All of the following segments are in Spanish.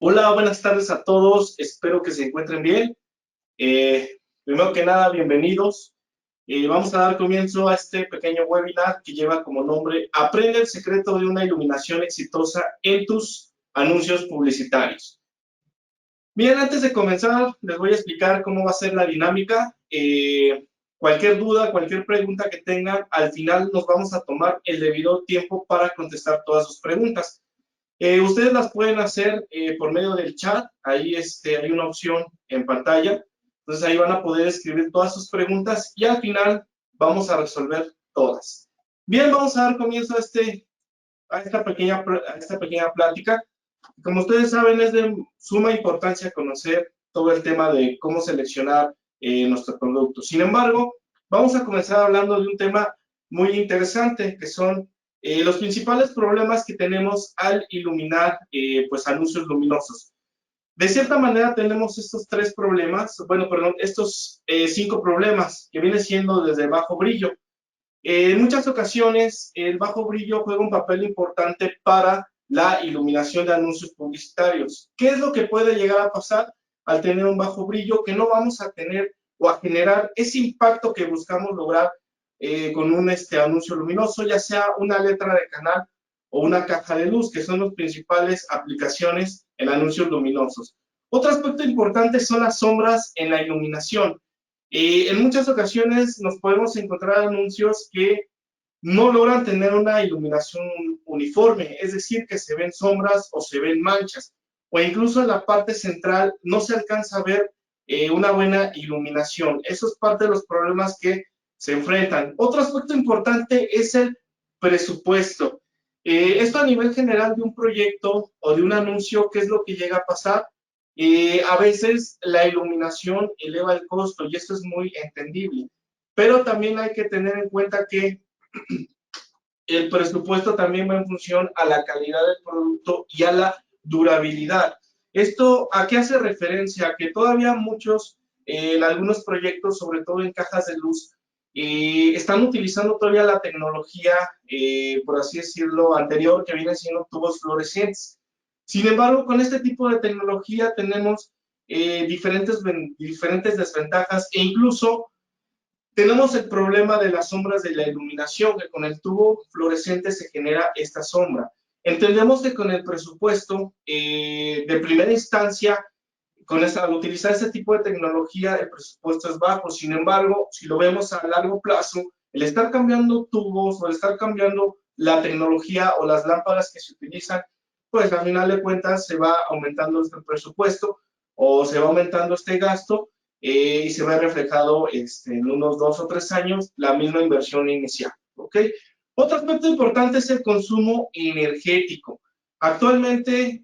Hola, buenas tardes a todos. Espero que se encuentren bien. Primero que nada, bienvenidos. Vamos a dar comienzo a este pequeño webinar que lleva como nombre Aprende el secreto de una iluminación exitosa en tus anuncios publicitarios. Bien, antes de comenzar, les voy a explicar cómo va a ser la dinámica. Cualquier duda, cualquier pregunta que tengan, al final nos vamos a tomar el debido tiempo para contestar todas sus preguntas. Ustedes las pueden hacer por medio del chat, ahí hay una opción en pantalla, entonces ahí van a poder escribir todas sus preguntas y al final vamos a resolver todas. Bien, vamos a dar comienzo a esta pequeña plática. Como ustedes saben, es de suma importancia conocer todo el tema de cómo seleccionar nuestro producto. Sin embargo, vamos a comenzar hablando de un tema muy interesante, que son los principales problemas que tenemos al iluminar pues anuncios luminosos. De cierta manera tenemos estos tres problemas, bueno, perdón, estos 5 problemas que viene siendo desde bajo brillo. En muchas ocasiones el bajo brillo juega un papel importante para la iluminación de anuncios publicitarios. ¿Qué es lo que puede llegar a pasar al tener un bajo brillo? Que no vamos a tener o a generar ese impacto que buscamos lograr con un anuncio luminoso, ya sea una letra de canal o una caja de luz, que son las principales aplicaciones en anuncios luminosos. Otro aspecto importante son las sombras en la iluminación. En muchas ocasiones nos podemos encontrar anuncios que no logran tener una iluminación uniforme, es decir, que se ven sombras o se ven manchas, o incluso en la parte central no se alcanza a ver una buena iluminación. Eso es parte de los problemas que se enfrentan. Otro aspecto importante es el presupuesto. Esto a nivel general de un proyecto o de un anuncio, ¿qué es lo que llega a pasar? A veces la iluminación eleva el costo y esto es muy entendible, pero también hay que tener en cuenta que el presupuesto también va en función a la calidad del producto y a la durabilidad. ¿Esto a qué hace referencia? Que todavía muchos, en algunos proyectos, sobre todo en cajas de luz, están utilizando todavía la tecnología, por así decirlo, anterior, que viene siendo tubos fluorescentes. Sin embargo, con este tipo de tecnología tenemos diferentes desventajas e incluso tenemos el problema de las sombras de la iluminación, que con el tubo fluorescente se genera esta sombra. Entendemos que con el presupuesto de primera instancia, al utilizar este tipo de tecnología, el presupuesto es bajo. Sin embargo, si lo vemos a largo plazo, el estar cambiando tubos o el estar cambiando la tecnología o las lámparas que se utilizan, pues al final de cuentas se va aumentando este presupuesto o se va aumentando este gasto y se ve reflejado en unos 2 o 3 años la misma inversión inicial. ¿Ok? Otro aspecto importante es el consumo energético. Actualmente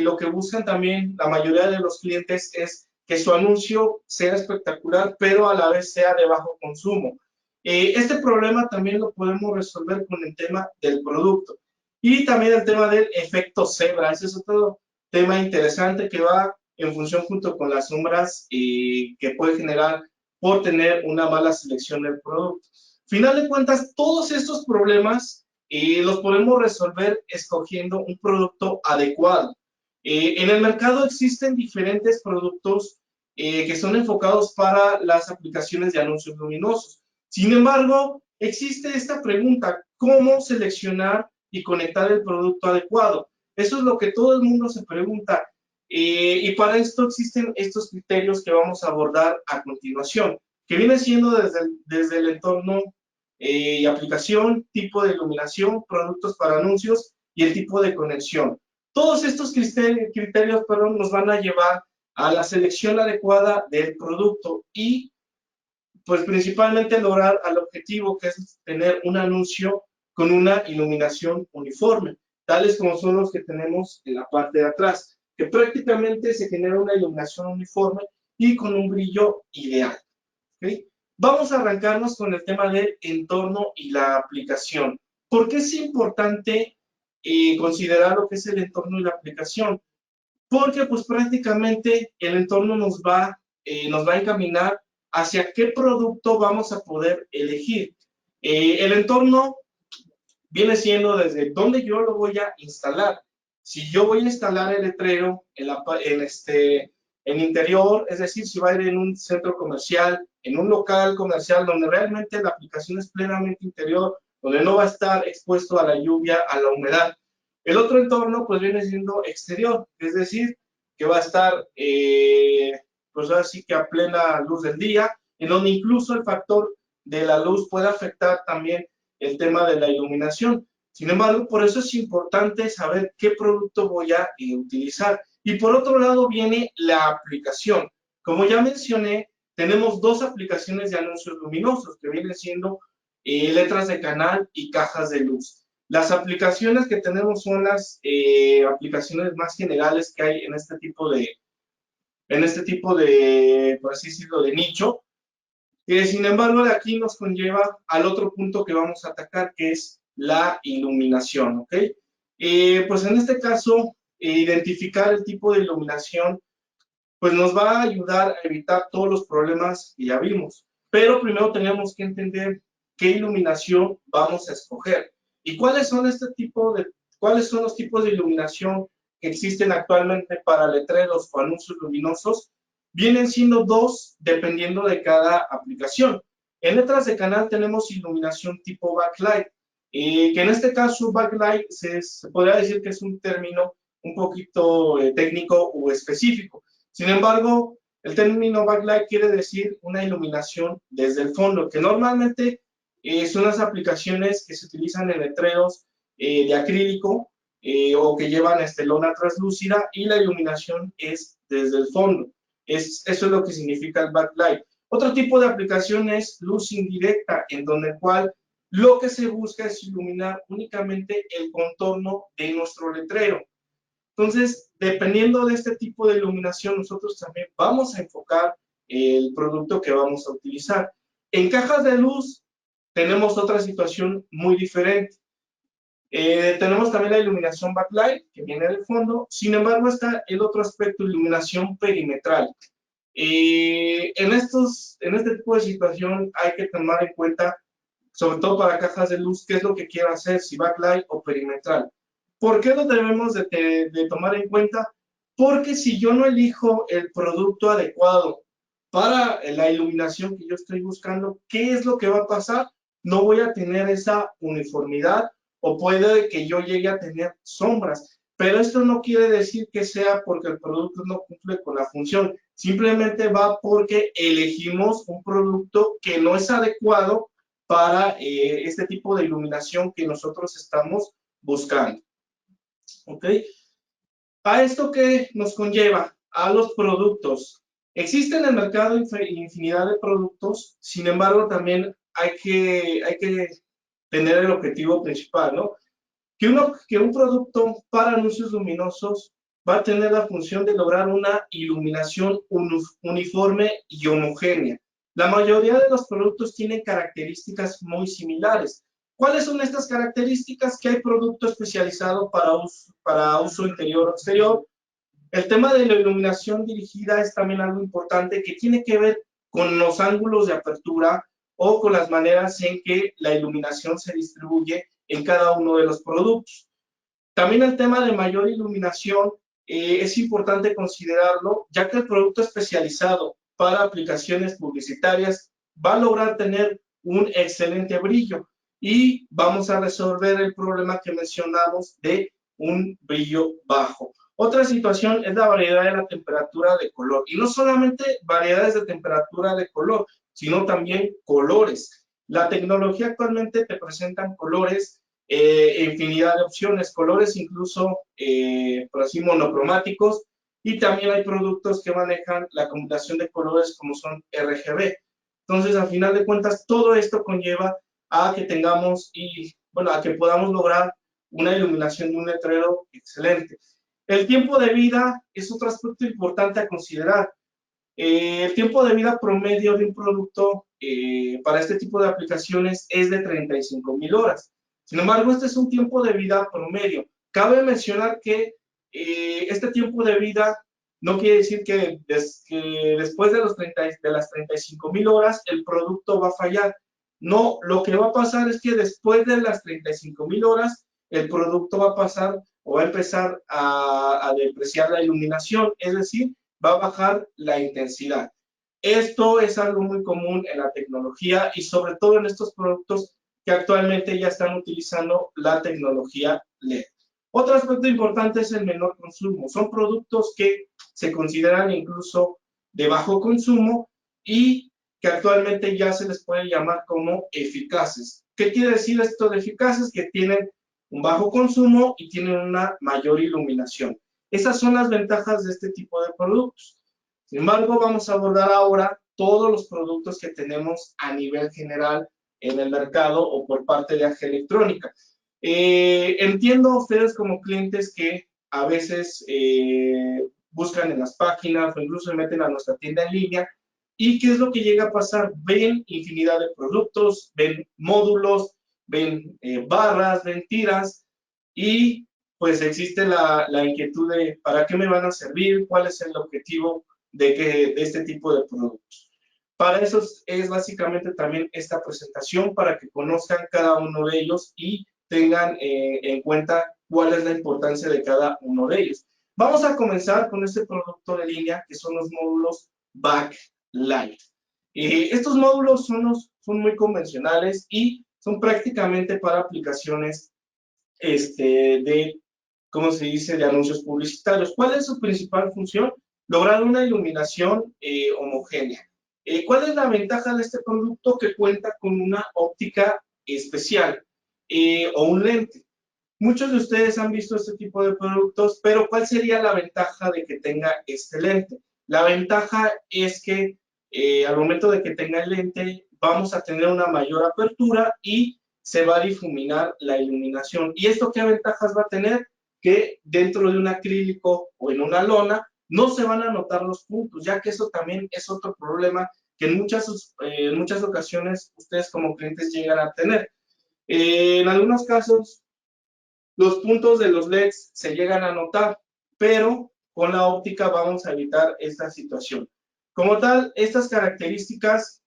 lo que buscan también la mayoría de los clientes es que su anuncio sea espectacular, pero a la vez sea de bajo consumo. Este problema también lo podemos resolver con el tema del producto y también el tema del efecto cebra. Ese es otro tema interesante que va en función junto con las sombras que puede generar por tener una mala selección del producto. Final de cuentas, todos estos problemas los podemos resolver escogiendo un producto adecuado. En el mercado existen diferentes productos que son enfocados para las aplicaciones de anuncios luminosos. Sin embargo, existe esta pregunta, ¿cómo seleccionar y conectar el producto adecuado? Eso es lo que todo el mundo se pregunta. Y para esto existen estos criterios que vamos a abordar a continuación, que viene siendo desde el entorno y aplicación, tipo de iluminación, productos para anuncios y el tipo de conexión. Todos estos criterios nos van a llevar a la selección adecuada del producto y pues principalmente lograr al objetivo que es tener un anuncio con una iluminación uniforme, tales como son los que tenemos en la parte de atrás, que prácticamente se genera una iluminación uniforme y con un brillo ideal. ¿Okay? Vamos a arrancarnos con el tema del entorno y la aplicación. ¿Por qué es importante considerar lo que es el entorno y la aplicación? Porque pues prácticamente el entorno nos va a encaminar hacia qué producto vamos a poder elegir. El entorno viene siendo desde dónde yo lo voy a instalar. si yo voy a instalar el letrero en interior, es decir, si va a ir en un centro comercial, en un local comercial donde realmente la aplicación es plenamente interior, donde no va a estar expuesto a la lluvia, a la humedad. El otro entorno pues viene siendo exterior, es decir, que va a estar pues así que a plena luz del día, en donde incluso el factor de la luz puede afectar también el tema de la iluminación. Sin embargo, por eso es importante saber qué producto voy a utilizar. Y por otro lado viene la aplicación. Como ya mencioné, tenemos dos aplicaciones de anuncios luminosos que vienen siendo letras de canal y cajas de luz. Las aplicaciones que tenemos son las aplicaciones más generales que hay por así decirlo, de nicho. Sin embargo, de aquí nos conlleva al otro punto que vamos a atacar, que es la iluminación, ¿ok? Pues en este caso, identificar el tipo de iluminación, pues nos va a ayudar a evitar todos los problemas que ya vimos. Pero primero tenemos que entender qué iluminación vamos a escoger y cuáles son cuáles son los tipos de iluminación que existen actualmente para letreros o anuncios luminosos. Vienen siendo dos dependiendo de cada aplicación. En letras de canal tenemos iluminación tipo backlight, que en este caso backlight se podría decir que es un término un poquito técnico o específico. Sin embargo, el término backlight quiere decir una iluminación desde el fondo, que normalmente son las aplicaciones que se utilizan en letreros de acrílico o que llevan lona translúcida y la iluminación es desde el fondo. Eso es lo que significa el backlight. Otro tipo de aplicación es luz indirecta, en donde cual lo que se busca es iluminar únicamente el contorno de nuestro letrero. Entonces, dependiendo de este tipo de iluminación, nosotros también vamos a enfocar el producto que vamos a utilizar. En cajas de luz tenemos otra situación muy diferente. Tenemos también la iluminación backlight, que viene del fondo. Sin embargo, está el otro aspecto, iluminación perimetral. En este tipo de situación hay que tomar en cuenta, sobre todo para cajas de luz, qué es lo que quiero hacer, si backlight o perimetral. ¿Por qué lo debemos de tomar en cuenta? Porque si yo no elijo el producto adecuado para la iluminación que yo estoy buscando, ¿qué es lo que va a pasar? No voy a tener esa uniformidad o puede que yo llegue a tener sombras. Pero esto no quiere decir que sea porque el producto no cumple con la función. Simplemente va porque elegimos un producto que no es adecuado para este tipo de iluminación que nosotros estamos buscando. ¿Ok? ¿A esto qué nos conlleva? A los productos. Existe en el mercado infinidad de productos, sin embargo, también hay que tener el objetivo principal, ¿no? Que un producto para anuncios luminosos va a tener la función de lograr una iluminación uniforme y homogénea. La mayoría de los productos tienen características muy similares. ¿Cuáles son estas características? Que hay producto especializado para uso interior o exterior. El tema de la iluminación dirigida es también algo importante que tiene que ver con los ángulos de apertura o con las maneras en que la iluminación se distribuye en cada uno de los productos. También el tema de mayor iluminación es importante considerarlo, ya que el producto especializado para aplicaciones publicitarias va a lograr tener un excelente brillo y vamos a resolver el problema que mencionamos de un brillo bajo. Otra situación es la variedad de la temperatura de color, y no solamente variedades de temperatura de color, sino también colores. La tecnología actualmente te presentan colores, infinidad de opciones, colores incluso, por así, monocromáticos, y también hay productos que manejan la combinación de colores como son RGB. Entonces, al final de cuentas, todo esto conlleva a que tengamos a que podamos lograr una iluminación de un letrero excelente. El tiempo de vida es otro aspecto importante a considerar. El tiempo de vida promedio de un producto para este tipo de aplicaciones es de 35,000 horas. Sin embargo, este es un tiempo de vida promedio. Cabe mencionar que este tiempo de vida no quiere decir que después de las 35,000 horas el producto va a fallar. No, lo que va a pasar es que después de las 35,000 horas el producto va a pasar o va a empezar a depreciar la iluminación, es decir, va a bajar la intensidad. Esto es algo muy común en la tecnología y sobre todo en estos productos que actualmente ya están utilizando la tecnología LED. Otro aspecto importante es el menor consumo. Son productos que se consideran incluso de bajo consumo y que actualmente ya se les puede llamar como eficaces. ¿Qué quiere decir esto de eficaces? Que tienen un bajo consumo y tienen una mayor iluminación. Esas son las ventajas de este tipo de productos. Sin embargo, vamos a abordar ahora todos los productos que tenemos a nivel general en el mercado o por parte de AG Electrónica. Entiendo ustedes como clientes que a veces buscan en las páginas o incluso se meten a nuestra tienda en línea y qué es lo que llega a pasar. Ven infinidad de productos, ven módulos, ven barras, ven tiras y pues existe la inquietud de ¿para qué me van a servir? ¿Cuál es el objetivo de este tipo de productos? Para eso es básicamente también esta presentación, para que conozcan cada uno de ellos y tengan en cuenta cuál es la importancia de cada uno de ellos. Vamos a comenzar con este producto de línea que son los módulos Backlight. Estos módulos son muy convencionales y son prácticamente para aplicaciones ¿cómo se dice?, de anuncios publicitarios. ¿Cuál es su principal función? Lograr una iluminación homogénea. ¿Cuál es la ventaja de este producto? Que cuenta con una óptica especial o un lente. Muchos de ustedes han visto este tipo de productos, pero ¿cuál sería la ventaja de que tenga este lente? La ventaja es que al momento de que tenga el lente, vamos a tener una mayor apertura y se va a difuminar la iluminación. ¿Y esto qué ventajas va a tener? Que dentro de un acrílico o en una lona no se van a notar los puntos, ya que eso también es otro problema que en muchas ocasiones ustedes como clientes llegan a tener. En algunos casos, los puntos de los LEDs se llegan a notar, pero con la óptica vamos a evitar esta situación. Como tal, estas características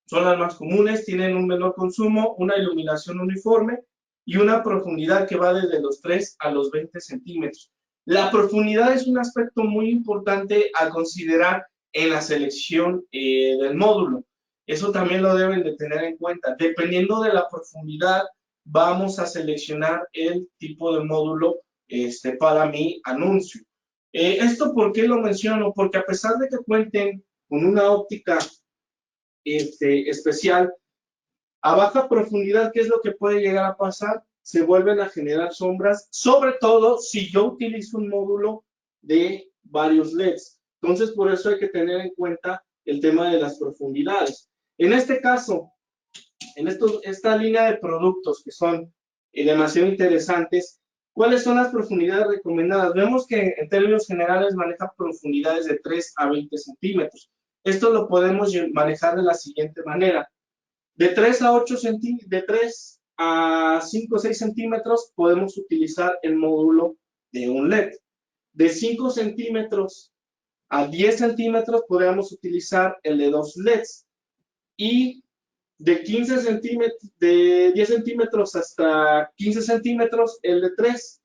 son las más comunes, tienen un menor consumo, una iluminación uniforme y una profundidad que va desde los 3 a los 20 centímetros. La profundidad es un aspecto muy importante a considerar en la selección del módulo. Eso también lo deben de tener en cuenta. Dependiendo de la profundidad, vamos a seleccionar el tipo de módulo para mi anuncio. ¿Esto por qué lo menciono? Porque a pesar de que cuenten con una óptica especial, a baja profundidad, ¿qué es lo que puede llegar a pasar? Se vuelven a generar sombras, sobre todo si yo utilizo un módulo de varios LEDs. Entonces, por eso hay que tener en cuenta el tema de las profundidades. En este caso, en esta línea de productos que son demasiado interesantes, ¿cuáles son las profundidades recomendadas? Vemos que en términos generales maneja profundidades de 3 a 20 centímetros. Esto lo podemos manejar de la siguiente manera. De 3 a 8 centímetros, de 3 a 5 o 6 centímetros podemos utilizar el módulo de un LED. De 5 centímetros a 10 centímetros podemos utilizar el de 2 LEDs. Y de 15 centímetros, de 10 centímetros hasta 15 centímetros el de 3.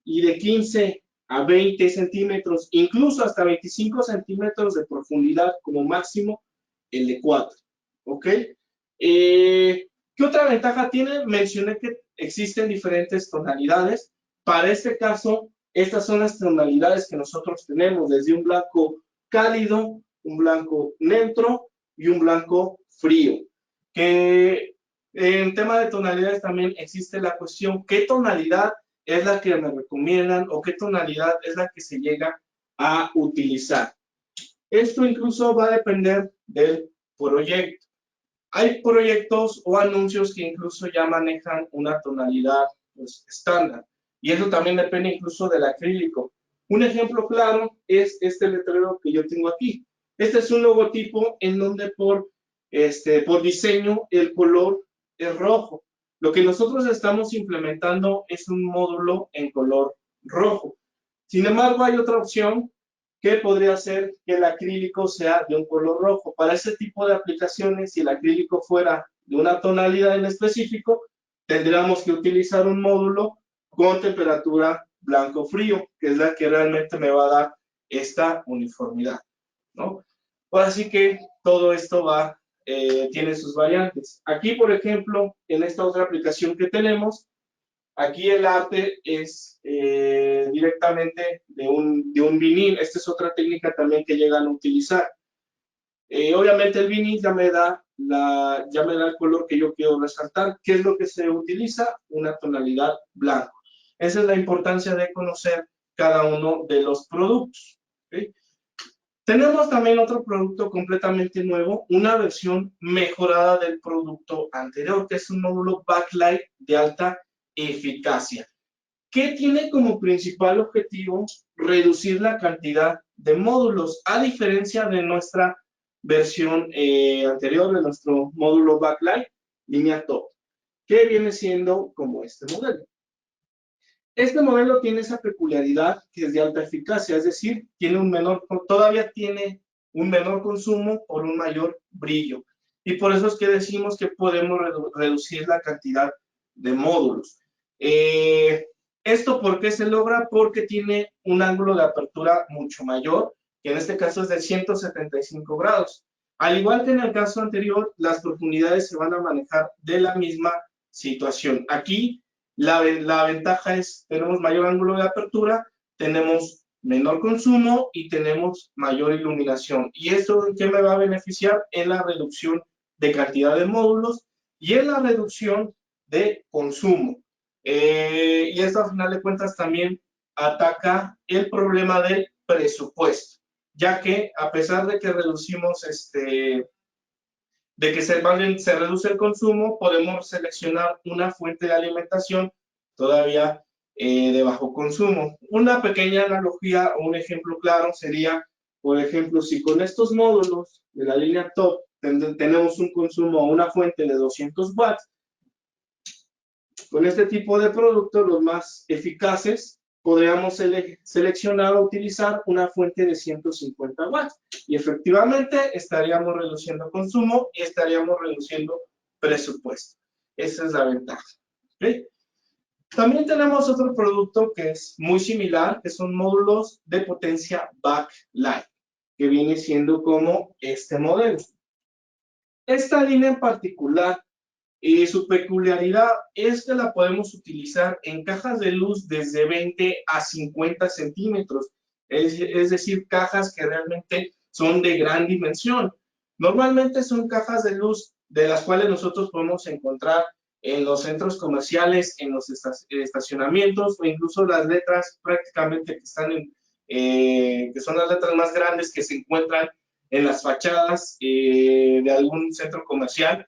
Y de 15 a 20 centímetros, incluso hasta 25 centímetros de profundidad como máximo, el de 4. ¿Ok? ¿Qué otra ventaja tiene? Mencioné que existen diferentes tonalidades. Para este caso, estas son las tonalidades que nosotros tenemos, desde un blanco cálido, un blanco neutro y un blanco frío. Que en tema de tonalidades también existe la cuestión, ¿qué tonalidad es la que me recomiendan o qué tonalidad es la que se llega a utilizar? Esto incluso va a depender del proyecto. Hay proyectos o anuncios que incluso ya manejan una tonalidad pues, estándar. Y eso también depende incluso del acrílico. Un ejemplo claro es este letrero que yo tengo aquí. Este es un logotipo en donde por diseño el color es rojo. Lo que nosotros estamos implementando es un módulo en color rojo. Sin embargo, hay otra opción que podría ser que el acrílico sea de un color rojo. Para ese tipo de aplicaciones, si el acrílico fuera de una tonalidad en específico, tendríamos que utilizar un módulo con temperatura blanco frío, que es la que realmente me va a dar esta uniformidad, ¿no? Ahora sí que todo esto tiene sus variantes. Aquí, por ejemplo, en esta otra aplicación que tenemos, aquí el arte es directamente de un vinil. Esta es otra técnica también que llegan a utilizar. Obviamente el vinil ya me da el color que yo quiero resaltar. ¿Qué es lo que se utiliza? Una tonalidad blanca. Esa es la importancia de conocer cada uno de los productos. ¿Okay? Tenemos también otro producto completamente nuevo, una versión mejorada del producto anterior, que es un módulo backlight de alta eficacia, que tiene como principal objetivo reducir la cantidad de módulos, a diferencia de nuestra versión anterior, de nuestro módulo backlight, línea top, que viene siendo como este modelo. Este modelo tiene esa peculiaridad que es de alta eficacia, es decir, todavía tiene un menor consumo por un mayor brillo. Y por eso es que decimos que podemos reducir la cantidad de módulos. ¿Esto por qué se logra? Porque tiene un ángulo de apertura mucho mayor, que en este caso es de 175 grados. Al igual que en el caso anterior, las profundidades se van a manejar de la misma situación. Aquí la ventaja es, tenemos mayor ángulo de apertura, tenemos menor consumo y tenemos mayor iluminación. ¿Y esto en qué me va a beneficiar? En la reducción de cantidad de módulos y en la reducción de consumo. Y esto, al final de cuentas, también ataca el problema del presupuesto, ya que a pesar de que reducimos de que se reduce el consumo, podemos seleccionar una fuente de alimentación todavía de bajo consumo. Una pequeña analogía o un ejemplo claro sería, por ejemplo, si con estos módulos de la línea top tenemos un consumo o una fuente de 200 watts, con este tipo de productos, los más eficaces, podríamos seleccionar o utilizar una fuente de 150 watts y efectivamente estaríamos reduciendo consumo y estaríamos reduciendo presupuesto. Esa es la ventaja. ¿Okay? También tenemos otro producto que es muy similar, que son módulos de potencia backlight, que viene siendo como este modelo. Esta línea en particular, su peculiaridad es que la podemos utilizar en cajas de luz desde 20 a 50 centímetros, es decir, cajas que realmente son de gran dimensión. Normalmente son cajas de luz de las cuales nosotros podemos encontrar en los centros comerciales, en los estacionamientos o incluso las letras prácticamente que están que son las letras más grandes que se encuentran en las fachadas de algún centro comercial.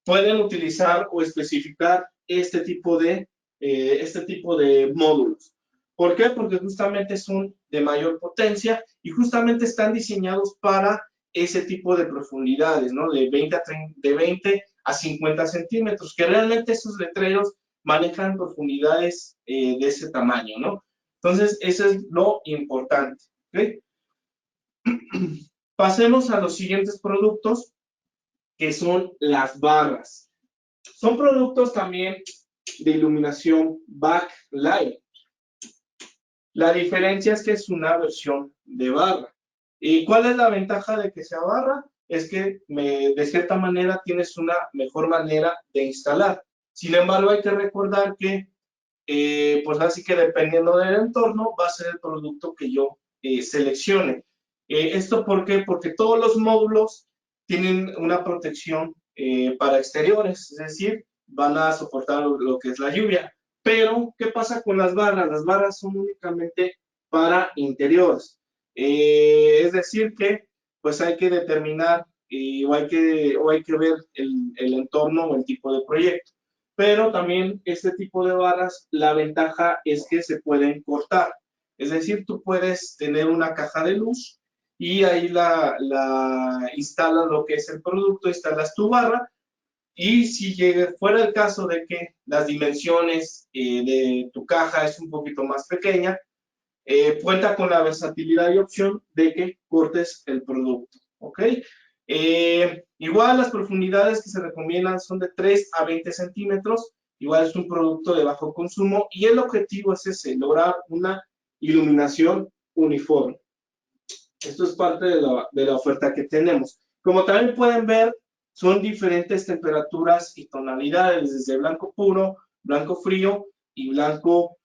Pueden utilizar o especificar este tipo de módulos. ¿Por qué? Porque justamente son de mayor potencia y justamente están diseñados para ese tipo de profundidades, ¿no? De 20 a 50 centímetros, que realmente esos letreros manejan profundidades de ese tamaño, ¿no? Entonces, eso es lo importante. ¿Okay? Pasemos a los siguientes productos, que son las barras. Son productos también de iluminación backlight. La diferencia es que es una versión de barra. ¿Y cuál es la ventaja de que sea barra? Es que de cierta manera tienes una mejor manera de instalar. Sin embargo, hay que recordar que, pues así que dependiendo del entorno, va a ser el producto que yo seleccione. ¿Esto por qué? Porque todos los módulos tienen una protección para exteriores, es decir, van a soportar lo que es la lluvia. Pero, ¿qué pasa con las barras? Las barras son únicamente para interiores. Es decir que, pues hay que determinar o hay que ver el entorno o el tipo de proyecto. Pero también este tipo de barras, la ventaja es que se pueden cortar. Es decir, tú puedes tener una caja de luz y ahí la instalas lo que es el producto, instalas tu barra. Y si fuera el caso de que las dimensiones de tu caja es un poquito más pequeña, cuenta con la versatilidad y opción de que cortes el producto. ¿Ok? Igual las profundidades que se recomiendan son de 3 a 20 centímetros. igual es un producto de bajo consumo y el objetivo es ese, lograr una iluminación uniforme. Esto es parte de la oferta que tenemos. Como también pueden ver, son diferentes temperaturas y tonalidades, desde blanco puro, blanco frío y blanco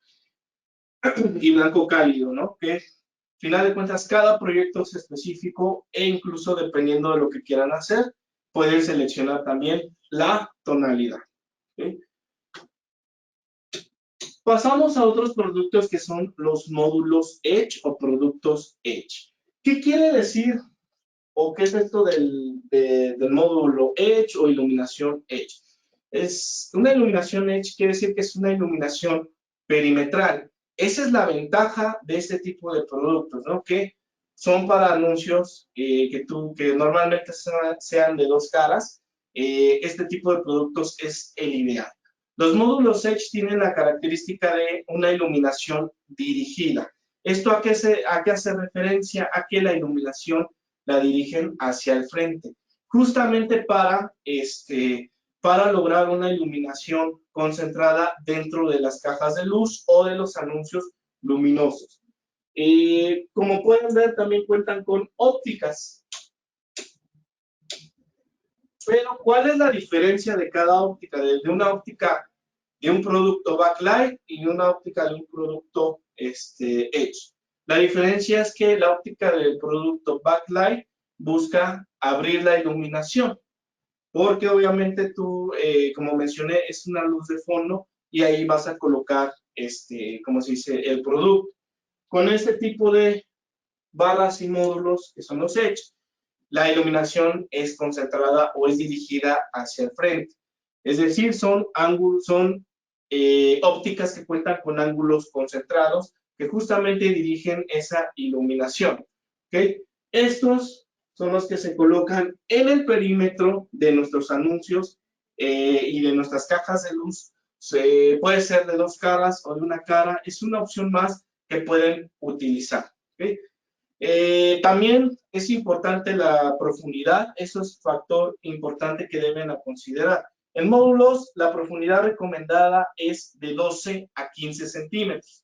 cálido, ¿no? Que al final de cuentas cada proyecto es específico e incluso dependiendo de lo que quieran hacer, pueden seleccionar también la tonalidad. ¿Okay? Pasamos a otros productos que son los módulos Edge o productos Edge. ¿Qué quiere decir o qué es esto del módulo Edge o iluminación Edge? Es una iluminación Edge, quiere decir que es una iluminación perimetral. Esa es la ventaja de este tipo de productos, ¿no? Que son para anuncios que normalmente sean de dos caras. Este tipo de productos es el ideal. Los módulos Edge tienen la característica de una iluminación dirigida. ¿Esto a qué hace referencia? A que la iluminación la dirigen hacia el frente, justamente para lograr una iluminación concentrada dentro de las cajas de luz o de los anuncios luminosos. Como pueden ver, también cuentan con ópticas. Pero, ¿cuál es la diferencia de cada óptica? De una óptica de un producto backlight y de una óptica de un producto Edge. La diferencia es que la óptica del producto backlight busca abrir la iluminación, porque obviamente tú, como mencioné, es una luz de fondo y ahí vas a colocar, como se dice, el producto. Con este tipo de barras y módulos, que son los Edge, la iluminación es concentrada o es dirigida hacia el frente. Es decir, son ópticas que cuentan con ángulos concentrados que justamente dirigen esa iluminación. ¿Okay? Estos son los que se colocan en el perímetro de nuestros anuncios y de nuestras cajas de luz. Puede ser de dos caras o de una cara. Es una opción más que pueden utilizar. ¿Okay? También es importante la profundidad, eso es un factor importante que deben considerar. En módulos, la profundidad recomendada es de 12 a 15 centímetros.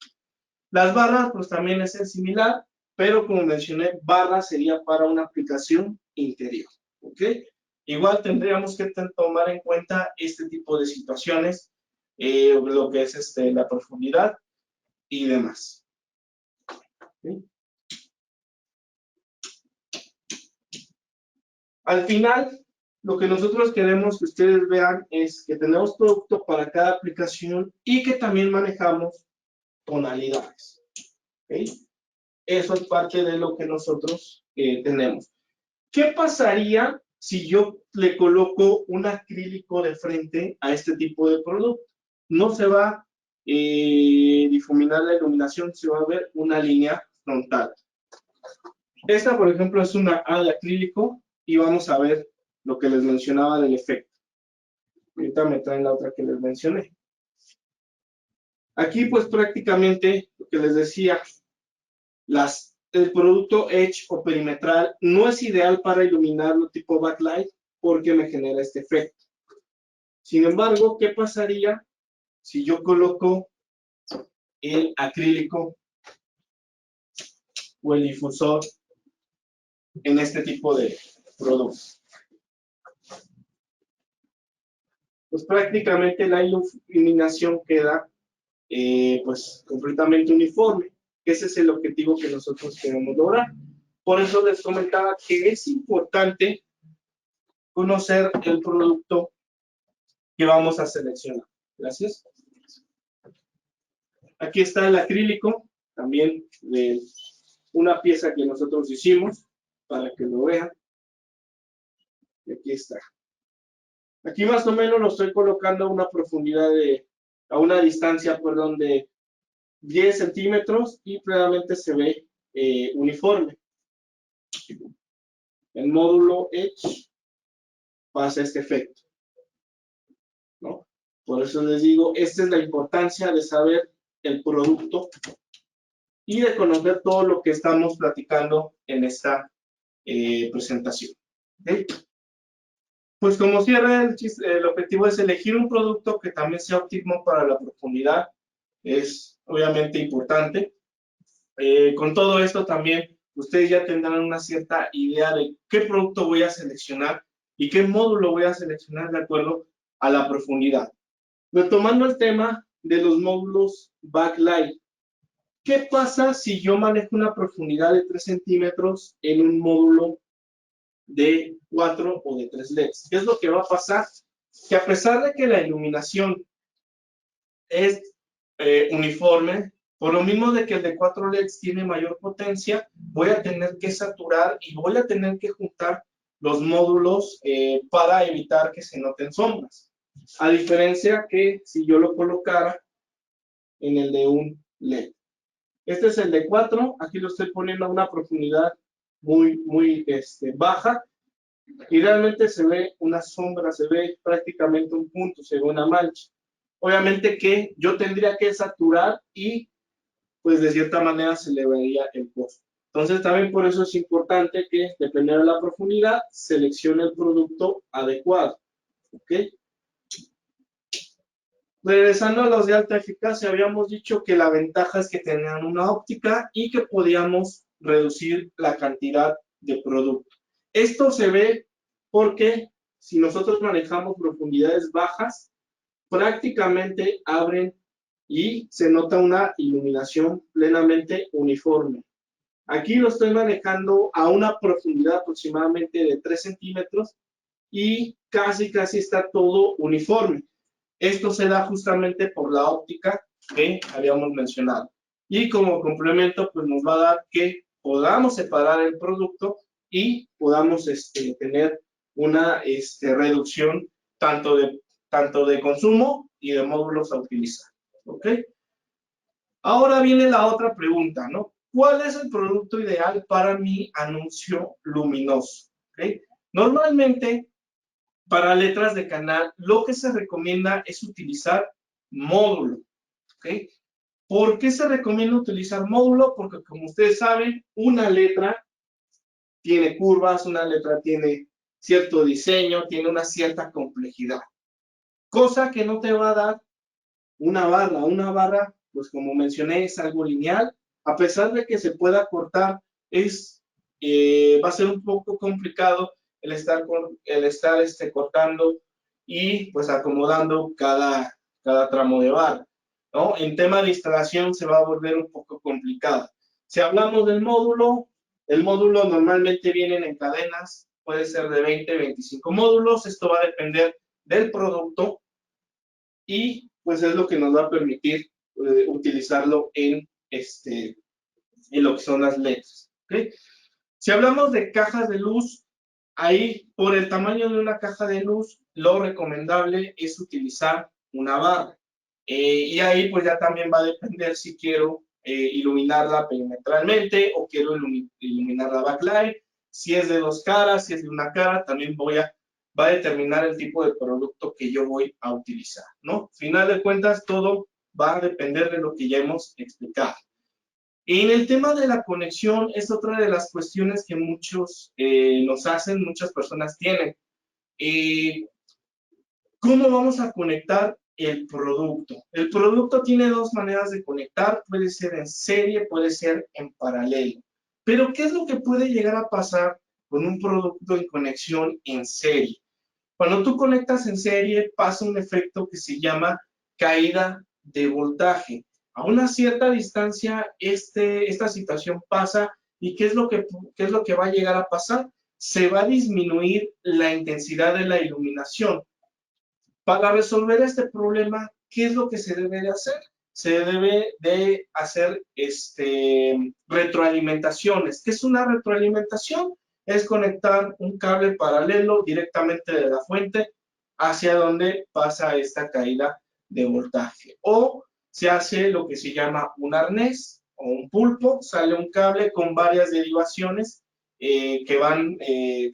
Las barras, pues también es similar, pero como mencioné, barras sería para una aplicación interior. ¿Ok? Igual tendríamos que tomar en cuenta este tipo de situaciones, lo que es la profundidad y demás. ¿Okay? Al final, lo que nosotros queremos que ustedes vean es que tenemos producto para cada aplicación y que también manejamos tonalidades. ¿Okay? Eso es parte de lo que nosotros tenemos. ¿Qué pasaría si yo le coloco un acrílico de frente a este tipo de producto? No se va a difuminar la iluminación, se va a ver una línea frontal. Esta, por ejemplo, es una A de acrílico y vamos a ver lo que les mencionaba del efecto. Ahorita me traen la otra que les mencioné. Aquí, pues prácticamente lo que les decía, el producto Edge o perimetral no es ideal para iluminarlo tipo backlight porque me genera este efecto. Sin embargo, ¿qué pasaría si yo coloco el acrílico o el difusor en este tipo de producto? Pues prácticamente la iluminación queda pues completamente uniforme. Ese es el objetivo que nosotros queremos lograr. Por eso les comentaba que es importante conocer el producto que vamos a seleccionar. Gracias. Aquí está el acrílico, también de una pieza que nosotros hicimos para que lo vean. Y aquí está. Aquí más o menos lo estoy colocando a una profundidad a una distancia, perdón, de 10 centímetros y claramente se ve uniforme. El módulo Edge pasa este efecto, ¿no? Por eso les digo, esta es la importancia de saber el producto y de conocer todo lo que estamos platicando en esta presentación. ¿Okay? Pues como cierre, el objetivo es elegir un producto que también sea óptimo para la profundidad. Es obviamente importante. Con todo esto también ustedes ya tendrán una cierta idea de qué producto voy a seleccionar y qué módulo voy a seleccionar de acuerdo a la profundidad. Retomando el tema de los módulos backlight, ¿qué pasa si yo manejo una profundidad de 3 centímetros en un módulo de 4 o de 3 LEDs? ¿Qué es lo que va a pasar? Que a pesar de que la iluminación es uniforme, por lo mismo de que el de 4 LEDs tiene mayor potencia, voy a tener que saturar y voy a tener que juntar los módulos para evitar que se noten sombras. A diferencia que si yo lo colocara en el de un LED. Este es el de 4, aquí lo estoy poniendo a una profundidad muy baja y realmente se ve una sombra, se ve prácticamente un punto, se ve una mancha. Obviamente que yo tendría que saturar y pues de cierta manera se le vería el costo. Entonces también por eso es importante que dependiendo de la profundidad seleccione el producto adecuado. ¿Ok? Regresando a los de alta eficacia, habíamos dicho que la ventaja es que tenían una óptica y que podíamos reducir la cantidad de producto. Esto se ve porque si nosotros manejamos profundidades bajas, prácticamente abren y se nota una iluminación plenamente uniforme. Aquí lo estoy manejando a una profundidad aproximadamente de 3 centímetros y casi está todo uniforme. Esto se da justamente por la óptica que habíamos mencionado. Y como complemento, pues nos va a dar que podamos separar el producto y podamos tener una reducción tanto de consumo y de módulos a utilizar. ¿Ok? Ahora viene la otra pregunta, ¿no? ¿Cuál es el producto ideal para mi anuncio luminoso? ¿Okay? Normalmente, para letras de canal, lo que se recomienda es utilizar módulo. ¿Ok? ¿Por qué se recomienda utilizar módulo? Porque como ustedes saben, una letra tiene curvas, una letra tiene cierto diseño, tiene una cierta complejidad. Cosa que no te va a dar una barra. Una barra, pues como mencioné, es algo lineal. A pesar de que se pueda cortar, va a ser un poco complicado el estar cortando y pues acomodando cada tramo de barra, ¿no? En tema de instalación se va a volver un poco complicado. Si hablamos del módulo, el módulo normalmente vienen en cadenas, puede ser de 20, 25 módulos. Esto va a depender del producto y pues es lo que nos va a permitir utilizarlo en lo que son las letras. ¿Okay? Si hablamos de cajas de luz, ahí por el tamaño de una caja de luz, lo recomendable es utilizar una barra. Y ahí pues ya también va a depender si quiero iluminarla perimetralmente o quiero iluminarla backlight. Si es de 2 caras, si es de una cara, también va a determinar el tipo de producto que yo voy a utilizar, ¿no? Final de cuentas, todo va a depender de lo que ya hemos explicado. En el tema de la conexión es otra de las cuestiones que muchos muchas personas tienen. ¿Cómo vamos a conectar el producto? El producto tiene dos maneras de conectar, puede ser en serie, puede ser en paralelo. Pero, ¿qué es lo que puede llegar a pasar con un producto en conexión en serie? Cuando tú conectas en serie, pasa un efecto que se llama caída de voltaje. A una cierta distancia, esta situación pasa y ¿qué es lo que va a llegar a pasar? Se va a disminuir la intensidad de la iluminación. Para resolver este problema, ¿qué es lo que se debe de hacer? Se debe de hacer retroalimentaciones. ¿Qué es una retroalimentación? Es conectar un cable paralelo directamente de la fuente hacia donde pasa esta caída de voltaje. O se hace lo que se llama un arnés o un pulpo, sale un cable con varias derivaciones que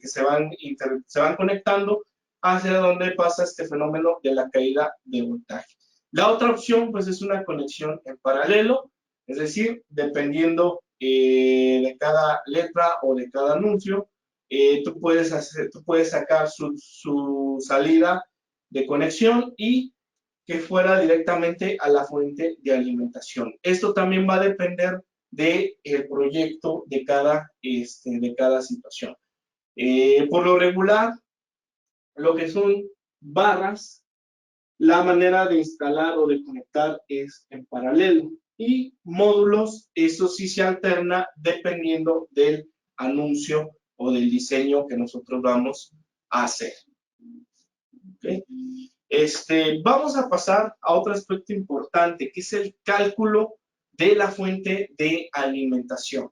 se van conectando hacia donde pasa este fenómeno de la caída de voltaje. La otra opción, pues, es una conexión en paralelo, es decir, dependiendo de cada letra o de cada anuncio, tú puedes sacar su salida de conexión y que fuera directamente a la fuente de alimentación. Esto también va a depender del proyecto de cada situación. Por lo regular, lo que son barras, la manera de instalar o de conectar es en paralelo. Y módulos, eso sí se alterna dependiendo del anuncio o del diseño que nosotros vamos a hacer. ¿Okay? Vamos a pasar a otro aspecto importante, que es el cálculo de la fuente de alimentación.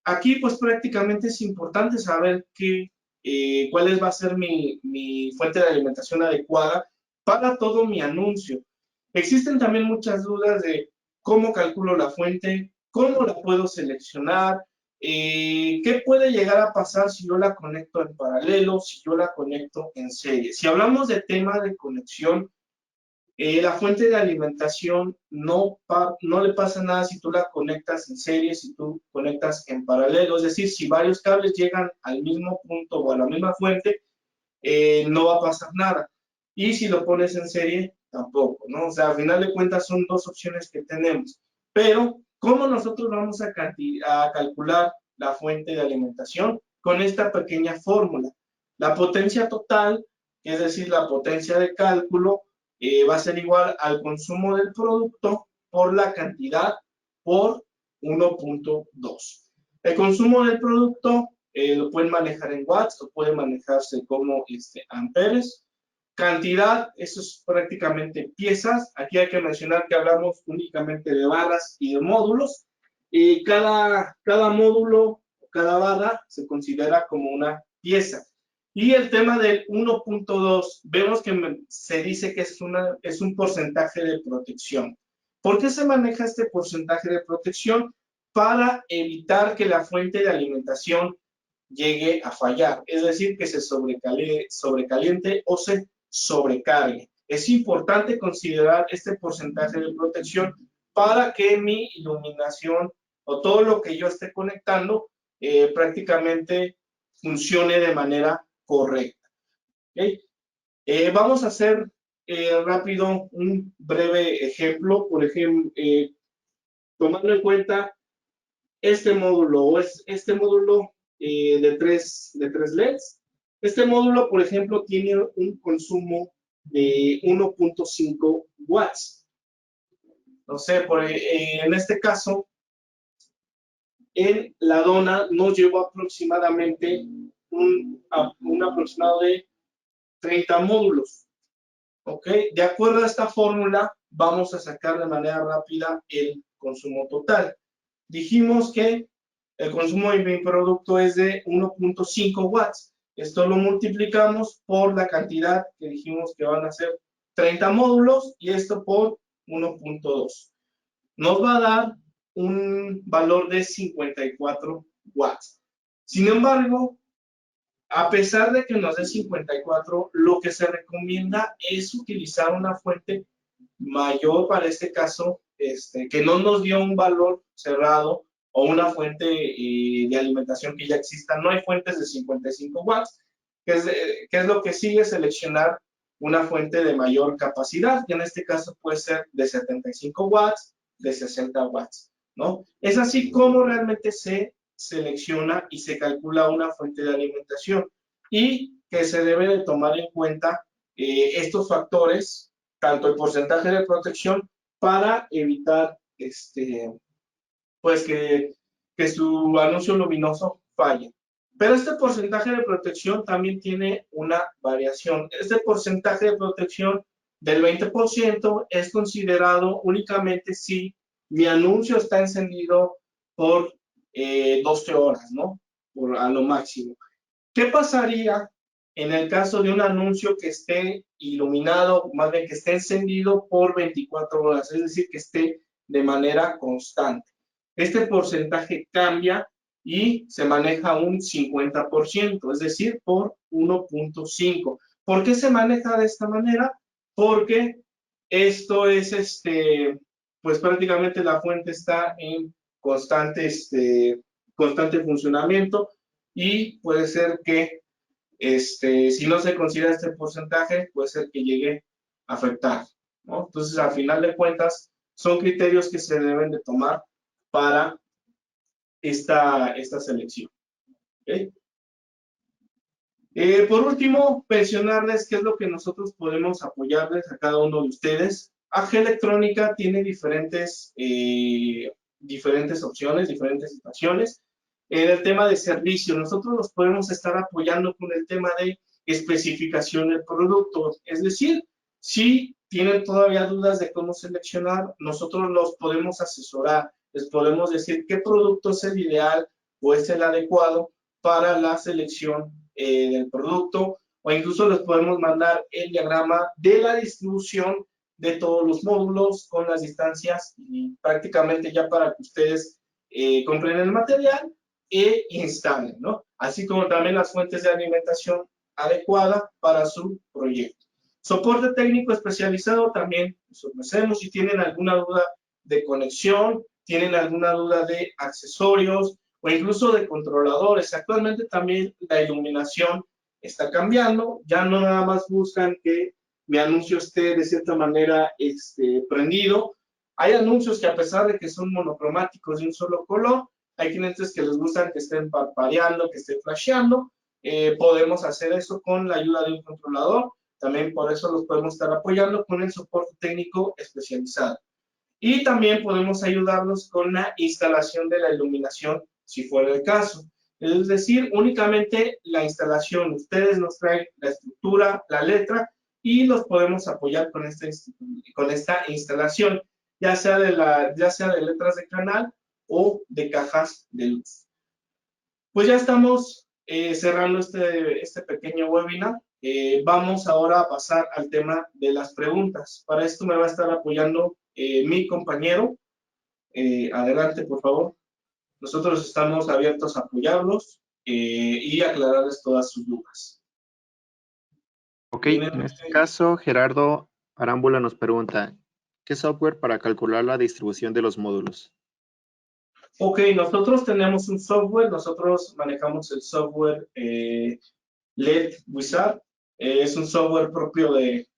Aquí, pues prácticamente es importante saber cuál va a ser mi fuente de alimentación adecuada para todo mi anuncio. Existen también muchas dudas de cómo calculo la fuente, cómo la puedo seleccionar, qué puede llegar a pasar si yo la conecto en paralelo, si yo la conecto en serie. Si hablamos de tema de conexión, la fuente de alimentación no le pasa nada si tú la conectas en serie, si tú conectas en paralelo. Es decir, si varios cables llegan al mismo punto o a la misma fuente, no va a pasar nada. Y si lo pones en serie, tampoco, ¿no? O sea, al final de cuentas son dos opciones que tenemos. Pero, ¿cómo nosotros vamos a calcular la fuente de alimentación? Con esta pequeña fórmula. La potencia total, es decir, la potencia de cálculo, va a ser igual al consumo del producto por la cantidad por 1.2. El consumo del producto lo pueden manejar en watts o puede manejarse como amperes. Cantidad, eso es prácticamente piezas. Aquí hay que mencionar que hablamos únicamente de barras y de módulos. Y cada módulo, cada barra se considera como una pieza. Y el tema del 1.2, vemos que se dice que es un porcentaje de protección. ¿Por qué se maneja este porcentaje de protección? Para evitar que la fuente de alimentación llegue a fallar, es decir, que se sobrecaliente o se sobrecargue. Es importante considerar este porcentaje de protección para que mi iluminación o todo lo que yo esté conectando prácticamente funcione de manera correcta. ¿Okay? Vamos a hacer rápido un breve ejemplo, por ejemplo, tomando en cuenta este módulo o este módulo de tres LEDs. Este módulo, por ejemplo, tiene un consumo de 1.5 watts. No sé, en este caso, en la dona nos llevó aproximadamente un aproximado de 30 módulos. ¿Ok? De acuerdo a esta fórmula, vamos a sacar de manera rápida el consumo total. Dijimos que el consumo de mi producto es de 1.5 watts. Esto lo multiplicamos por la cantidad que dijimos que van a ser 30 módulos y esto por 1.2. Nos va a dar un valor de 54 watts. Sin embargo, a pesar de que nos dé 54, lo que se recomienda es utilizar una fuente mayor para este caso, que no nos dio un valor cerrado o una fuente de alimentación que ya exista. No hay fuentes de 55 watts, que es lo que sigue seleccionar una fuente de mayor capacidad, que en este caso puede ser de 75 watts, de 60 watts, ¿no? Es así como realmente se selecciona y se calcula una fuente de alimentación y que se debe de tomar en cuenta estos factores, tanto el porcentaje de protección para evitar pues que su anuncio luminoso falle. Pero este porcentaje de protección también tiene una variación. Este porcentaje de protección del 20% es considerado únicamente si mi anuncio está encendido por 12 horas, ¿no? A lo máximo. ¿Qué pasaría en el caso de un anuncio que esté iluminado, más bien que esté encendido por 24 horas? Es decir, que esté de manera constante. Este porcentaje cambia y se maneja un 50%, es decir, por 1.5. ¿Por qué se maneja de esta manera? Porque esto es, pues prácticamente la fuente está en constante constante funcionamiento y puede ser que si no se considera este porcentaje, puede ser que llegue a afectar, ¿no? Entonces, al final de cuentas, son criterios que se deben de tomar para esta selección. ¿Okay? Por último, mencionarles qué es lo que nosotros podemos apoyarles a cada uno de ustedes. AG Electrónica tiene diferentes opciones, diferentes situaciones. En el tema de servicio, nosotros los podemos estar apoyando con el tema de especificación del producto. Es decir, si tienen todavía dudas de cómo seleccionar, nosotros los podemos asesorar. Les podemos decir qué producto es el ideal o es el adecuado para la selección del producto, o incluso les podemos mandar el diagrama de la distribución de todos los módulos con las distancias y prácticamente ya para que ustedes compren el material e instalen, ¿no? Así como también las fuentes de alimentación adecuada para su proyecto. Soporte técnico especializado también les ofrecemos. Si tienen alguna duda de conexión, tienen alguna duda de accesorios o incluso de controladores. Actualmente también la iluminación está cambiando. Ya no nada más buscan que mi anuncio esté de cierta manera prendido. Hay anuncios que a pesar de que son monocromáticos de un solo color, hay clientes que les gustan que estén parpadeando, que estén flasheando. Podemos hacer eso con la ayuda de un controlador. También por eso los podemos estar apoyando con el soporte técnico especializado. Y también podemos ayudarlos con la instalación de la iluminación, si fuera el caso. Es decir, únicamente la instalación. Ustedes nos traen la estructura, la letra, y los podemos apoyar con esta instalación, ya sea de letras de canal o de cajas de luz. Pues ya estamos cerrando este pequeño webinar. Vamos ahora a pasar al tema de las preguntas. Para esto me va a estar apoyando mi compañero. Adelante, por favor. Nosotros estamos abiertos a apoyarlos y aclararles todas sus dudas. Ok, en este caso, Gerardo Arámbula nos pregunta, ¿qué software para calcular la distribución de los módulos? Ok, nosotros tenemos un software, nosotros manejamos el software LED Wizard. Es un software propio de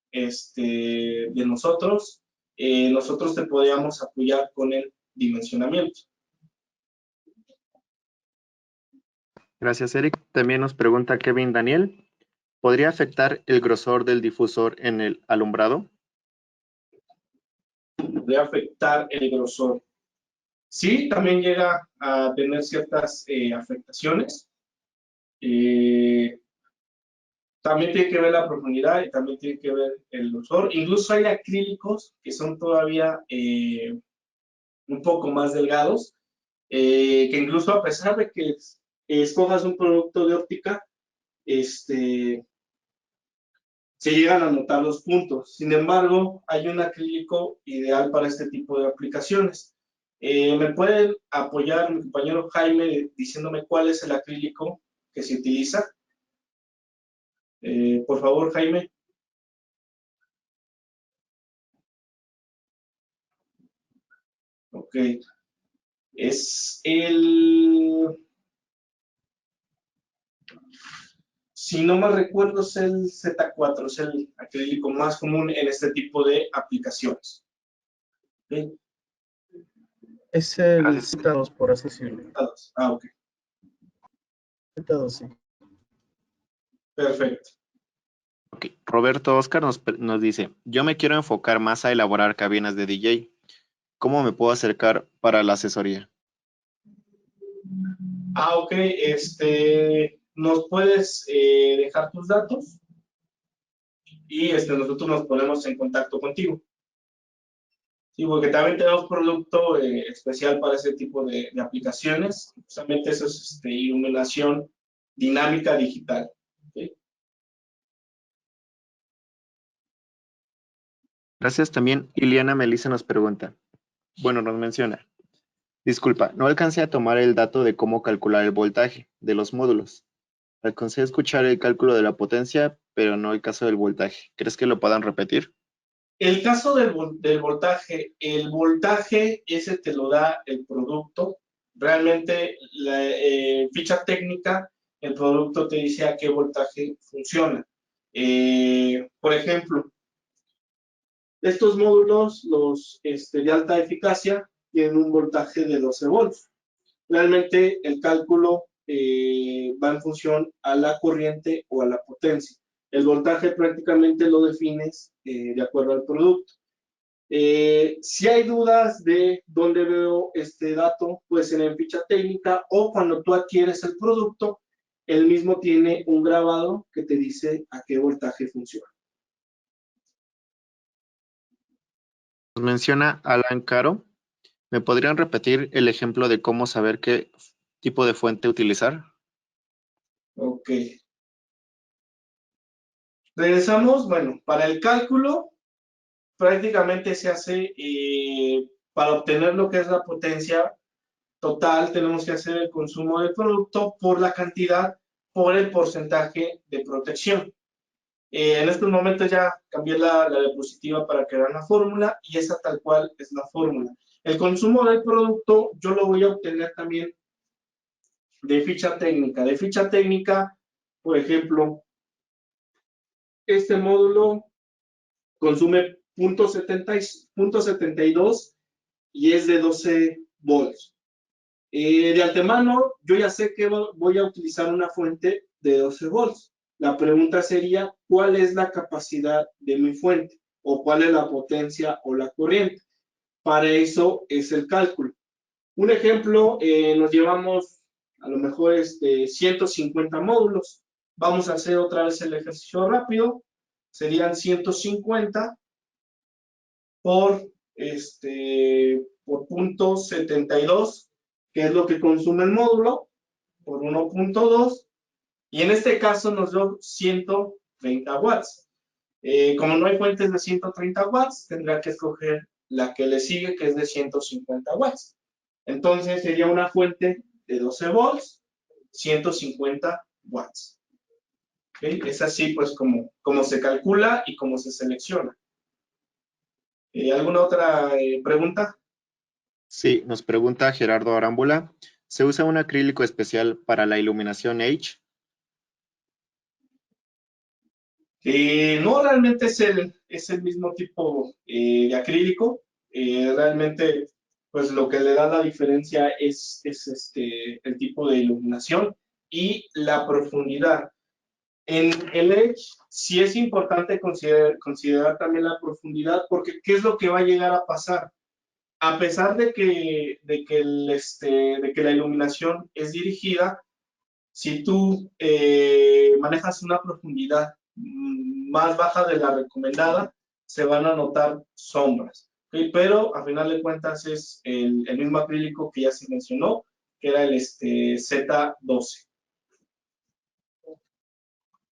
nosotros. Nosotros te podríamos apoyar con el dimensionamiento. Gracias, Eric. También nos pregunta Kevin Daniel, ¿podría afectar el grosor del difusor en el alumbrado? ¿Podría afectar el grosor? Sí, también llega a tener ciertas afectaciones. También tiene que ver la profundidad y también tiene que ver el grosor. Incluso hay acrílicos que son todavía un poco más delgados, que incluso a pesar de que escojas un producto de óptica, se llegan a notar los puntos. Sin embargo, hay un acrílico ideal para este tipo de aplicaciones. ¿Me pueden apoyar mi compañero Jaime diciéndome cuál es el acrílico que se utiliza? Por favor, Jaime. Ok. Es si no me recuerdo, es el Z4, es el acrílico más común en este tipo de aplicaciones. ¿Okay? Es el Z2, por así decirlo. Ah, ok. Z2, sí. Perfecto. Ok, Roberto Oscar nos dice, yo me quiero enfocar más a elaborar cabinas de DJ. ¿Cómo me puedo acercar para la asesoría? Ah, ok. ¿Nos puedes dejar tus datos? Y nosotros nos ponemos en contacto contigo. Sí, porque también tenemos producto especial para ese tipo de aplicaciones. Justamente eso es iluminación dinámica digital. ¿Sí? Gracias. También Iliana Melissa nos pregunta, bueno, nos menciona, disculpa, no alcancé a tomar el dato de cómo calcular el voltaje de los módulos. Alcancé a escuchar el cálculo de la potencia, pero no el caso del voltaje. ¿Crees que lo puedan repetir? El caso del voltaje, el voltaje ese te lo da el producto Realmente, la ficha técnica, el producto te dice a qué voltaje funciona. Por ejemplo, estos módulos, los de alta eficacia, tienen un voltaje de 12 volts. Realmente el cálculo va en función a la corriente o a la potencia. El voltaje prácticamente lo defines de acuerdo al producto. Si hay dudas de dónde veo este dato, puede ser en ficha técnica o cuando tú adquieres el producto, él mismo tiene un grabado que te dice a qué voltaje funciona. Nos menciona Alan Caro. ¿Me podrían repetir el ejemplo de cómo saber qué tipo de fuente utilizar? Ok. Regresamos, bueno, para el cálculo prácticamente se hace para obtener lo que es la potencia total, tenemos que hacer el consumo del producto por la cantidad, por el porcentaje de protección. En estos momentos ya cambié la diapositiva para que vean la fórmula y esa tal cual es la fórmula. El consumo del producto yo lo voy a obtener también de ficha técnica. De ficha técnica, por ejemplo, este módulo consume 0.72 y es de 12 volts. De antemano, yo ya sé que voy a utilizar una fuente de 12 volts. La pregunta sería, ¿cuál es la capacidad de mi fuente? ¿O cuál es la potencia o la corriente? Para eso es el cálculo. Un ejemplo, nos llevamos a lo mejor 150 módulos. Vamos a hacer otra vez el ejercicio rápido. Serían 150 por 0.72, que es lo que consume el módulo, por 1.2, y en este caso nos dio 130 watts. Como no hay fuentes de 130 watts, tendrá que escoger la que le sigue, que es de 150 watts. Entonces sería una fuente de 12 volts, 150 watts. ¿Okay? Es así pues como se calcula y cómo se selecciona. ¿Alguna otra pregunta? Sí, nos pregunta Gerardo Arámbula. ¿Se usa un acrílico especial para la iluminación H? No, realmente es el mismo tipo de acrílico. Realmente, pues lo que le da la diferencia es el tipo de iluminación y la profundidad. En el Edge sí es importante considerar también la profundidad, porque ¿qué es lo que va a llegar a pasar? A pesar de que la iluminación es dirigida, si tú manejas una profundidad más baja de la recomendada, se van a notar sombras. ¿Okay? Pero a final de cuentas es el mismo acrílico que ya se mencionó, que era el Z12.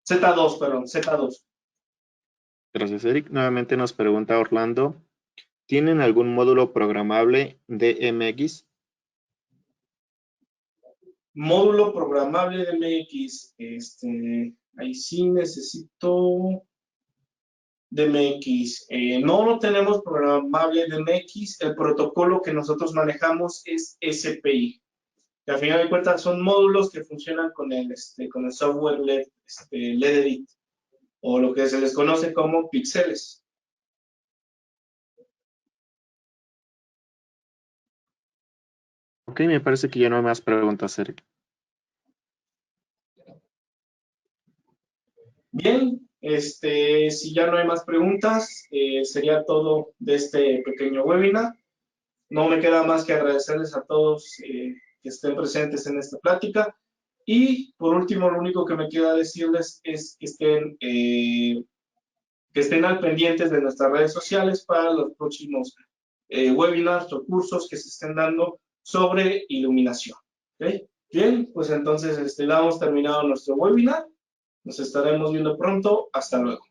Z2, perdón, Z2. Gracias, Eric. Nuevamente nos pregunta Orlando. ¿Tienen algún módulo programable de MX? Módulo programable de MX. Ahí sí necesito DMX. No tenemos programable DMX. El protocolo que nosotros manejamos es SPI. Que al final de cuentas son módulos que funcionan con el software LED, LED Edit, o lo que se les conoce como píxeles. Ok, me parece que ya no hay más preguntas, Eric. Bien, si ya no hay más preguntas, sería todo de este pequeño webinar. No me queda más que agradecerles a todos que estén presentes en esta plática. Y por último, lo único que me queda decirles es que estén al pendientes de nuestras redes sociales para los próximos webinars o cursos que se estén dando sobre iluminación. ¿Okay? Bien, pues entonces damos terminado nuestro webinar. Nos estaremos viendo pronto. Hasta luego.